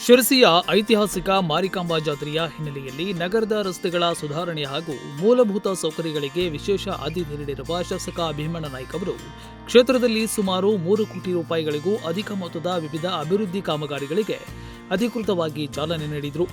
ಶಿರಸಿಯ ಐತಿಹಾಸಿಕ ಮಾರಿಕಾಂಬಾ ಜಾತ್ರೆಯ ಹಿನ್ನೆಲೆಯಲ್ಲಿ ನಗರದ ರಸ್ತೆಗಳ ಸುಧಾರಣೆ ಹಾಗೂ ಮೂಲಭೂತ ಸೌಕರ್ಯಗಳಿಗೆ ವಿಶೇಷ ಆದ್ಯತೆ ನೀಡಿರುವ ಶಾಸಕ ಭೀಮಣ್ಣ ನಾಯ್ಕ ಅವರು ಕ್ಷೇತ್ರದಲ್ಲಿ ಸುಮಾರು 3 ಕೋಟಿ ರೂಪಾಯಿಗಳಿಗೂ ಅಧಿಕ ಮೊತ್ತದ ವಿವಿಧ ಅಭಿವೃದ್ಧಿ ಕಾಮಗಾರಿಗಳಿಗೆ ಅಧಿಕೃತವಾಗಿ ಚಾಲನೆ ನೀಡಿದರು.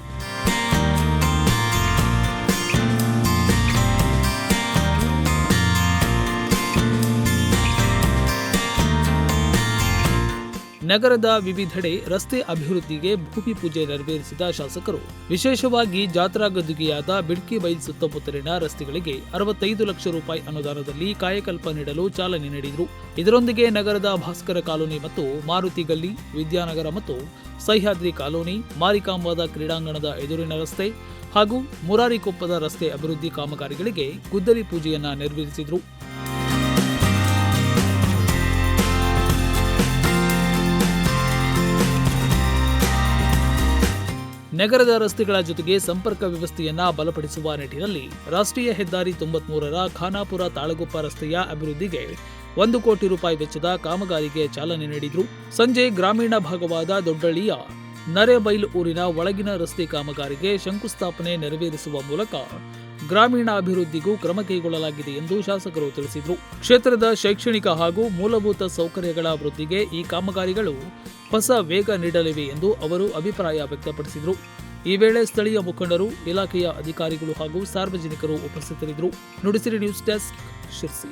ನಗರದ ವಿವಿಧೆಡೆ ರಸ್ತೆ ಅಭಿವೃದ್ಧಿಗೆ ಭೂಮಿ ಪೂಜೆ ನೆರವೇರಿಸಿದ ಶಾಸಕರು ವಿಶೇಷವಾಗಿ ಜಾತ್ರಾ ಗದ್ದುಗೆಯಾದ ಬಿಡ್ಕಿ ಬೈಲ್ ಸುತ್ತಮುತ್ತಲಿನ ರಸ್ತೆಗಳಿಗೆ 65 ಲಕ್ಷ ರೂಪಾಯಿ ಅನುದಾನದಲ್ಲಿ ಕಾಯಕಲ್ಪ ನೀಡಲು ಚಾಲನೆ ನೀಡಿದರು. ಇದರೊಂದಿಗೆ ನಗರದ ಭಾಸ್ಕರ ಕಾಲೋನಿ ಮತ್ತು ಮಾರುತಿ ಗಲ್ಲಿ, ವಿದ್ಯಾನಗರ ಮತ್ತು ಸಹ್ಯಾದ್ರಿ ಕಾಲೋನಿ, ಮಾರಿಕಾಂಬಾದ ಕ್ರೀಡಾಂಗಣದ ಎದುರಿನ ರಸ್ತೆ ಹಾಗೂ ಮುರಾರಿಕೊಪ್ಪದ ರಸ್ತೆ ಅಭಿವೃದ್ಧಿ ಕಾಮಗಾರಿಗಳಿಗೆ ಗುದ್ದಲಿ ಪೂಜೆಯನ್ನ ನೆರವೇರಿಸಿದರು. ನಗರದ ರಸ್ತೆಗಳ ಜೊತೆಗೆ ಸಂಪರ್ಕ ವ್ಯವಸ್ಥೆಯನ್ನ ಬಲಪಡಿಸುವ ನಿಟ್ಟಿನಲ್ಲಿ ರಾಷ್ಟ್ರೀಯ ಹೆದ್ದಾರಿ 93ರ ಖಾನಾಪುರ ತಾಳಗುಪ್ಪ ರಸ್ತೆಯ ಅಭಿವೃದ್ಧಿಗೆ 1 ಕೋಟಿ ರೂಪಾಯಿ ವೆಚ್ಚದ ಕಾಮಗಾರಿಗೆ ಚಾಲನೆ ನೀಡಿದರು. ಸಂಜೆ ಗ್ರಾಮೀಣ ಭಾಗವಾದ ದೊಡ್ಡಳ್ಳಿಯ ನರೇಬೈಲ್ ಊರಿನ ಒಳಗಿನ ರಸ್ತೆ ಕಾಮಗಾರಿಗೆ ಶಂಕುಸ್ಥಾಪನೆ ನೆರವೇರಿಸುವ ಮೂಲಕ ಗ್ರಾಮೀಣ ಅಭಿವೃದ್ಧಿಗೂ ಕ್ರಮ ಕೈಗೊಳ್ಳಲಾಗಿದೆ ಎಂದು ಶಾಸಕರು ತಿಳಿಸಿದರು. ಕ್ಷೇತ್ರದ ಶೈಕ್ಷಣಿಕ ಹಾಗೂ ಮೂಲಭೂತ ಸೌಕರ್ಯಗಳ ಅಭಿವೃದ್ಧಿಗೆ ಈ ಕಾಮಗಾರಿಗಳು ಹೊಸ ವೇಗ ನೀಡಲಿವೆ ಎಂದು ಅವರು ಅಭಿಪ್ರಾಯ ವ್ಯಕ್ತಪಡಿಸಿದರು. ಈ ವೇಳೆ ಸ್ಥಳೀಯ ಮುಖಂಡರು, ಇಲಾಖೆಯ ಅಧಿಕಾರಿಗಳು ಹಾಗೂ ಸಾರ್ವಜನಿಕರು ಉಪಸ್ಥಿತರಿದ್ದರು. Nudisiri news desk, Sirsi.